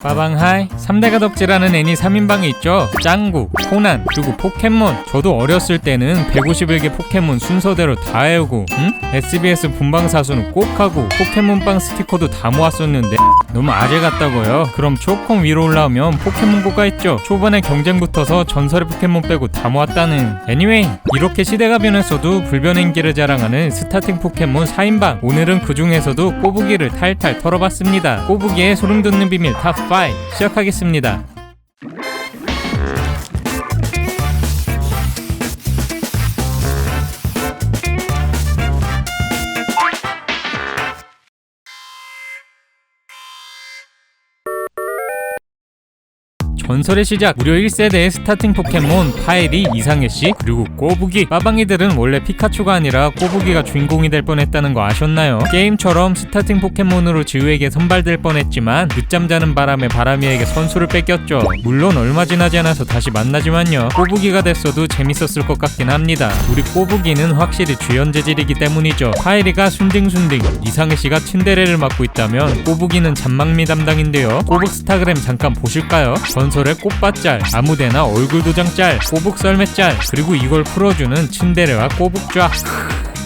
빠방하이 3대가 덕질하는 애니 3인방이 있죠. 짱구, 코난, 그리고 포켓몬. 저도 어렸을 때는 151개 포켓몬 순서대로 다 외우고 SBS 본방사수는 꼭 하고 포켓몬빵 스티커도 다 모았었는데 너무 아재 같다고요. 그럼 조금 위로 올라오면 포켓몬고가 있죠. 초반에 경쟁 붙어서 전설의 포켓몬 빼고 다 모았다는. 애니웨이 이렇게 시대가 변했어도 불변의 인기를 자랑하는 스타팅 포켓몬 4인방. 오늘은 그 중에서도 꼬부기를 탈탈 털어봤습니다. 꼬부기의 소름돋는 비밀 탑5 시작하겠습니다. 전설의 시작, 무려 1세대의 스타팅 포켓몬 파이리, 이상해씨, 그리고 꼬부기. 빠방이들은 원래 피카츄가 아니라 꼬부기가 주인공이 될 뻔했다는 거 아셨나요? 게임처럼 스타팅 포켓몬으로 지우에게 선발될 뻔했지만 늦잠 자는 바람에 바람이에게 선수를 뺏겼죠. 물론 얼마 지나지 않아서 다시 만나지만요, 꼬부기가 됐어도 재밌었을 것 같긴 합니다. 우리 꼬부기는 확실히 주연 재질이기 때문이죠. 파이리가 순딩순딩, 이상해씨가 츤데레를 맡고 있다면 꼬부기는 잔망미 담당인데요. 꼬북 스타그램 잠깐 보실까요? 전설의 꽃밭짤, 아무데나 얼굴 도장짤, 꼬북 썰매짤, 그리고 이걸 풀어주는 츤데레와 꼬북좌.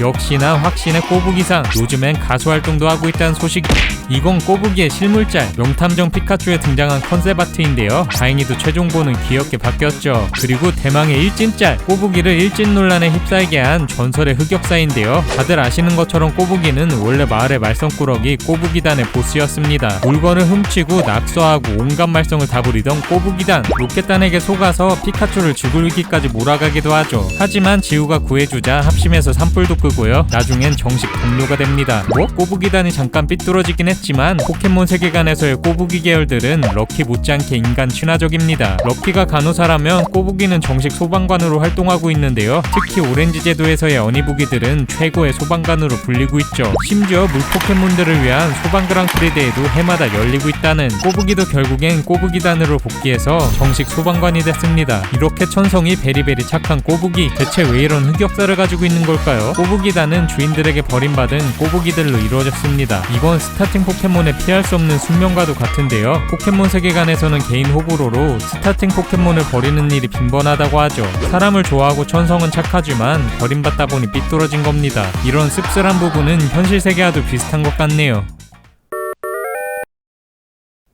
역시나 확신의 꼬부기상. 요즘엔 가수 활동도 하고 있다는 소식. 이건 꼬부기의 실물짤, 명탐정 피카츄에 등장한 컨셉 아트인데요. 다행히도 최종본은 귀엽게 바뀌었죠. 그리고 대망의 일진짤, 꼬부기를 일진 논란에 휩싸이게 한 전설의 흑역사인데요. 다들 아시는 것처럼 꼬부기는 원래 마을의 말썽꾸러기 꼬부기단의 보스였습니다. 물건을 훔치고 낙서하고 온갖 말썽을 다 부리던 꼬부기단. 로켓단에게 속아서 피카츄를 죽을 위기까지 몰아가기도 하죠. 하지만 지우가 구해주자 합심해서 산불도 끄고요. 나중엔 정식 동료가 됩니다. 꼬부기단이 잠깐 삐뚤어지긴 했지만 포켓몬 세계관에서의 꼬부기 계열들은 럭키 못지않게 인간 친화적입니다. 럭키가 간호사라면 꼬부기는 정식 소방관으로 활동하고 있는데요. 특히 오렌지 제도에서의 어니부기들은 최고의 소방관으로 불리고 있죠. 심지어 물 포켓몬들을 위한 소방 그랑프리 대회도 해마다 열리고 있다는. 꼬부기도 결국엔 꼬부기단으로 복귀해서 정식 소방관이 됐습니다. 이렇게 천성이 베리베리 착한 꼬부기. 대체 왜 이런 흑역사를 가지고 있는 걸까요? 꼬부기단은 주인들에게 버림받은 꼬부기들로 이루어졌습니다. 이건 스타팅 포켓몬에 피할 수 없는 숙명과도 같은데요. 포켓몬 세계관에서는 개인 호불호로 스타팅 포켓몬을 버리는 일이 빈번하다고 하죠. 사람을 좋아하고 천성은 착하지만 버림받다 보니 삐뚤어진 겁니다. 이런 씁쓸한 부분은 현실 세계와도 비슷한 것 같네요.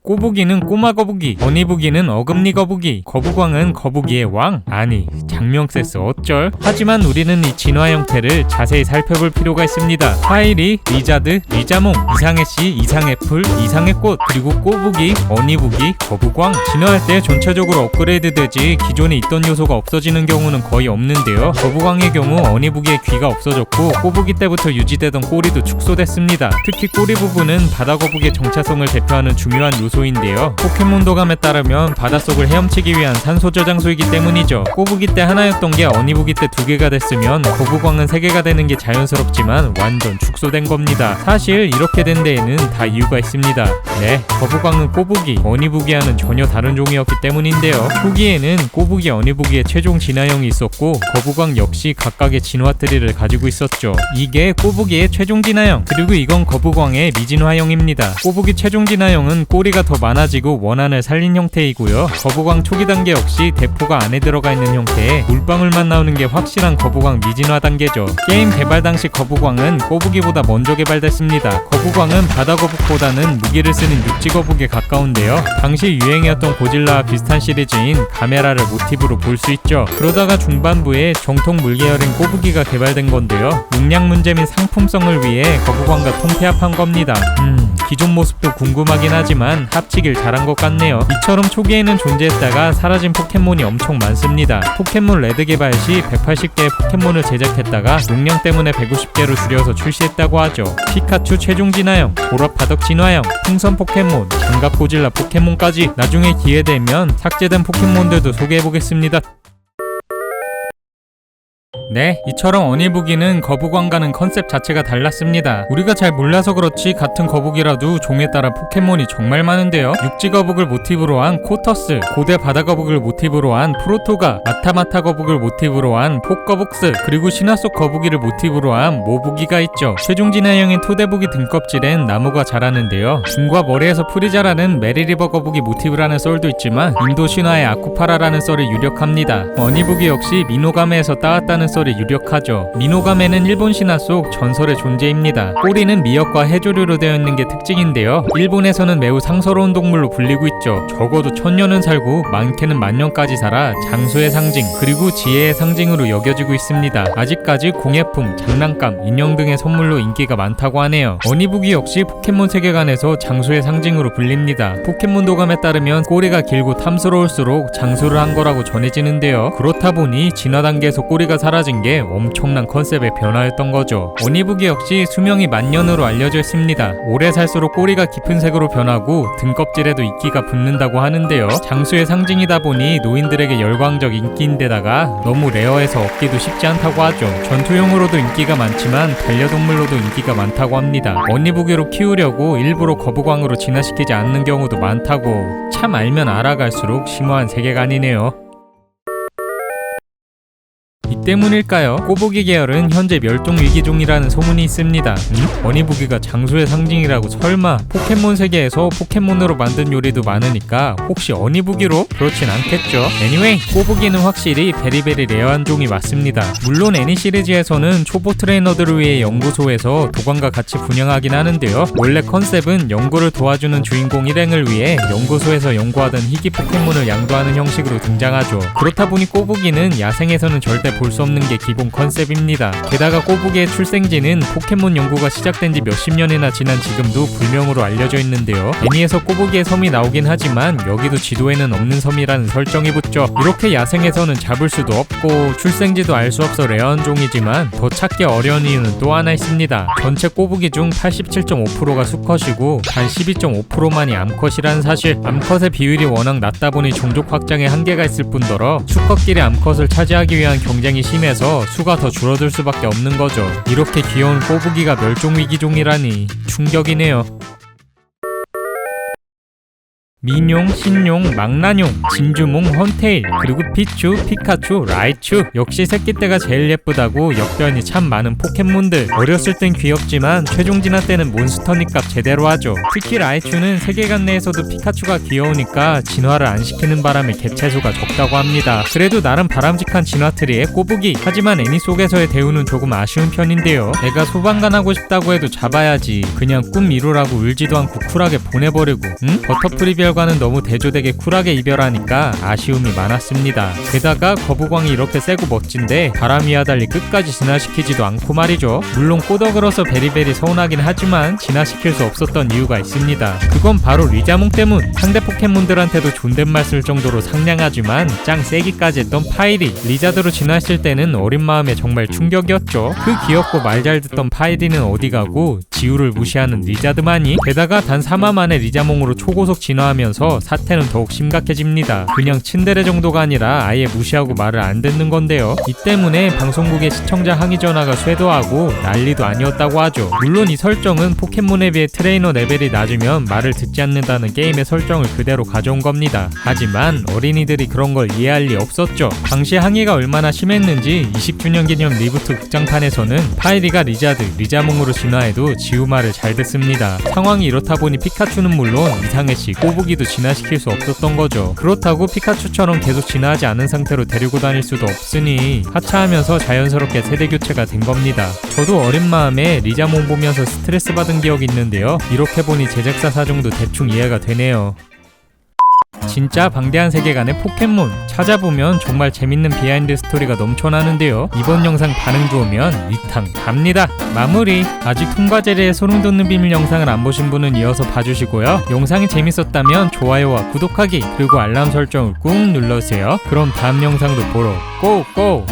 꼬부기는 꼬마 거북이, 어니부기는 어금니 거북이, 거북왕은 거북이의 왕? 아니, 장명 센스 어쩔? 하지만 우리는 이 진화 형태를 자세히 살펴볼 필요가 있습니다. 파이리, 리자드, 리자몽, 이상해씨, 이상해풀, 이상해꽃, 그리고 꼬부기, 어니부기, 거북왕. 진화할 때 전체적으로 업그레이드 되지 기존에 있던 요소가 없어지는 경우는 거의 없는데요. 거북왕의 경우 어니부기의 귀가 없어졌고 꼬부기 때부터 유지되던 꼬리도 축소됐습니다. 특히 꼬리 부분은 바다거북이의 정체성을 대표하는 중요한 요소인데요. 포켓몬 도감에 따르면 바닷속을 헤엄치기 위한 산소 저장소이기 때문이죠. 꼬부기 때 하나였던 게 어니부기 때 2개가 됐으면 거북왕은 3개가 되는 게 자연스럽지만 완전 축소된 겁니다. 사실 이렇게 된 데에는 다 이유가 있습니다. 네, 거북왕은 꼬부기, 어니부기와는 전혀 다른 종이었기 때문인데요. 후기에는 꼬부기, 어니부기의 최종 진화형이 있었고 거북왕 역시 각각의 진화 트리를 가지고 있었죠. 이게 꼬부기의 최종 진화형, 그리고 이건 거북왕의 미진화형입니다. 꼬부기 최종 진화형은 꼬리가 더 많아지고 원한을 살린 형태이고요. 거북왕 초기 단계 역시 대포가 안에 들어가 있는 형태에 물방울만 나오는 게 확실한 거북왕 미진화 단계죠. 게임 개발 당시 거북왕은 꼬부기보다 먼저 개발됐습니다. 거북왕은 바다거북보다는 무기를 쓰는 육지거북에 가까운데요. 당시 유행이었던 고질라와 비슷한 시리즈인 가메라를 모티브로 볼 수 있죠. 그러다가 중반부에 정통 물계열인 꼬부기가 개발된 건데요. 용량 문제 및 상품성을 위해 거북왕과 통폐합한 겁니다. 기존 모습도 궁금하긴 하지만 합치길 잘한 것 같네요. 이처럼 초기에는 존재했다가 사라진 포켓몬이 엄청 많습니다. 포켓몬 레드 개발 시 180개의 포켓몬을 제작했다가 용량 때문에 150개로 줄여서 출시했다고 하죠. 피카츄 최종 진화형, 보라파덕 진화형, 풍선 포켓몬, 장갑 고질라 포켓몬까지. 나중에 기회되면 삭제된 포켓몬들도 소개해보겠습니다. 네, 이처럼 어니부기는 거북왕과는 컨셉 자체가 달랐습니다. 우리가 잘 몰라서 그렇지 같은 거북이라도 종에 따라 포켓몬이 정말 많은데요. 육지 거북을 모티브로 한 코터스, 고대 바다 거북을 모티브로 한 프로토가, 마타마타 거북을 모티브로 한 폭거북스, 그리고 신화 속 거북이를 모티브로 한 모부기가 있죠. 최종 진화형인 토대부기 등껍질엔 나무가 자라는데요. 등과 머리에서 풀이 자라는 메리리버 거북이 모티브라는 썰도 있지만 인도 신화의 아쿠파라라는 썰이 유력합니다. 어니부기 역시 미노가메에서 따왔다는 썰이 유력하죠. 미노가메는 일본 신화 속 전설의 존재입니다. 꼬리는 미역과 해조류로 되어 있는 게 특징인데요. 일본에서는 매우 상서로운 동물로 불리고 있죠. 적어도 1000년은 살고 많게는 만년까지 살아 장수의 상징 그리고 지혜의 상징으로 여겨지고 있습니다. 아직까지 공예품, 장난감, 인형 등의 선물로 인기가 많다고 하네요. 어니부기 역시 포켓몬 세계관에서 장수의 상징으로 불립니다. 포켓몬 도감에 따르면 꼬리가 길고 탐스러울수록 장수를 한 거라고 전해지는데요. 그렇다 보니 진화 단계에서 꼬리가 사라진 게 엄청난 컨셉의 변화였던 거죠. 어니부기 역시 수명이 만년으로 알려져 있습니다. 오래 살수록 꼬리가 깊은 색으로 변하고 등껍질에도 이끼가 붙는다고 하는데요. 장수의 상징이다 보니 노인들에게 열광적 인기인데다가 너무 레어해서 얻기도 쉽지 않다고 하죠. 전투용으로도 인기가 많지만 반려동물로도 인기가 많다고 합니다. 어니부기로 키우려고 일부러 거북왕으로 진화시키지 않는 경우도 많다고. 참 알면 알아갈수록 심오한 세계관이네요. 이 때문일까요? 꼬부기 계열은 현재 멸종위기종이라는 소문이 있습니다. 어니부기가 장수의 상징이라고 설마? 포켓몬 세계에서 포켓몬으로 만든 요리도 많으니까 혹시 어니부기로? 그렇진 않겠죠. Anyway, 꼬부기는 확실히 베리베리 레어한 종이 맞습니다. 물론 애니 시리즈에서는 초보 트레이너들을 위해 연구소에서 도관과 같이 분양하긴 하는데요. 원래 컨셉은 연구를 도와주는 주인공 일행을 위해 연구소에서 연구하던 희귀 포켓몬을 양도하는 형식으로 등장하죠. 그렇다 보니 꼬부기는 야생에서는 절대 볼 수 없는 게 기본 컨셉입니다. 게다가 꼬부기의 출생지는 포켓몬 연구가 시작된 지 몇십 년이나 지난 지금도 불명으로 알려져 있는데요. 애니에서 꼬부기의 섬이 나오긴 하지만 여기도 지도에는 없는 섬이라는 설정이 붙죠. 이렇게 야생에서는 잡을 수도 없고 출생지도 알 수 없어 레어한 종이지만 더 찾기 어려운 이유는 또 하나 있습니다. 전체 꼬부기 중 87.5%가 수컷이고 단 12.5%만이 암컷이라는 사실. 암컷의 비율이 워낙 낮다 보니 종족 확장에 한계가 있을 뿐더러 수컷끼리 암컷을 차지하기 위한 경쟁이 심해서 수가 더 줄어들 수밖에 없는 거죠. 이렇게 귀여운 꼬부기가 멸종위기종이라니 충격이네요. 민용, 신용, 망나뇽, 진주몽, 헌테일, 그리고 피추, 피카츄, 라이츄. 역시 새끼 때가 제일 예쁘다고 역변이 참 많은 포켓몬들. 어렸을 땐 귀엽지만 최종 진화 때는 몬스터니까 제대로 하죠. 특히 라이츄는 세계관 내에서도 피카츄가 귀여우니까 진화를 안 시키는 바람에 개체수가 적다고 합니다. 그래도 나름 바람직한 진화트리의 꼬부기. 하지만 애니 속에서의 대우는 조금 아쉬운 편인데요. 애가 소방관하고 싶다고 해도 잡아야지. 그냥 꿈 이루라고 울지도 않고 쿨하게 보내버리고 버터프리비얼 과는 너무 대조되게 쿨하게 이별하니까 아쉬움이 많았습니다. 게다가 거북왕이 이렇게 세고 멋진데 바람이와 달리 끝까지 진화시키지도 않고 말이죠. 물론 꼬더글어서 베리베리 서운하긴 하지만 진화시킬 수 없었던 이유가 있습니다. 그건 바로 리자몽 때문. 상대 포켓몬들한테도 존댓말 쓸 정도로 상냥하지만 짱 세기까지 했던 파이리. 리자드로 진화했을 때는 어린 마음에 정말 충격이었죠. 그 귀엽고 말 잘 듣던 파이리는 어디 가고 지우를 무시하는 리자드만이. 게다가 단 3화 만에 리자몽으로 초고속 진화하면 면서 사태는 더욱 심각해집니다. 그냥 츤데레 정도가 아니라 아예 무시하고 말을 안 듣는 건데요. 이 때문에 방송국의 시청자 항의 전화가 쇄도하고 난리도 아니었다고 하죠. 물론 이 설정은 포켓몬에 비해 트레이너 레벨이 낮으면 말을 듣지 않는다는 게임의 설정을 그대로 가져온 겁니다. 하지만 어린이들이 그런 걸 이해할 리 없었죠. 당시 항의가 얼마나 심했는지 20주년 기념 리부트 극장판에서는 파이리가 리자드, 리자몽으로 진화해도 지우 말을 잘 듣습니다. 상황이 이렇다 보니 피카츄는 물론 이상해씨, 꼬부기도 진화시킬 수 없었던 거죠. 그렇다고 피카츄처럼 계속 진화하지 않은 상태로 데리고 다닐 수도 없으니 하차하면서 자연스럽게 세대 교체가 된 겁니다. 저도 어린 마음에 리자몽 보면서 스트레스 받은 기억이 있는데요. 이렇게 보니 제작사 사정도 대충 이해가 되네요. 진짜 방대한 세계관의 포켓몬. 찾아보면 정말 재밌는 비하인드 스토리가 넘쳐나는데요. 이번 영상 반응 좋으면 2탄 갑니다. 마무리. 아직 통과제리의 소름 돋는 비밀 영상을 안 보신 분은 이어서 봐주시고요. 영상이 재밌었다면 좋아요와 구독하기 그리고 알람 설정을 꾹 눌러주세요. 그럼 다음 영상도 보러 고고!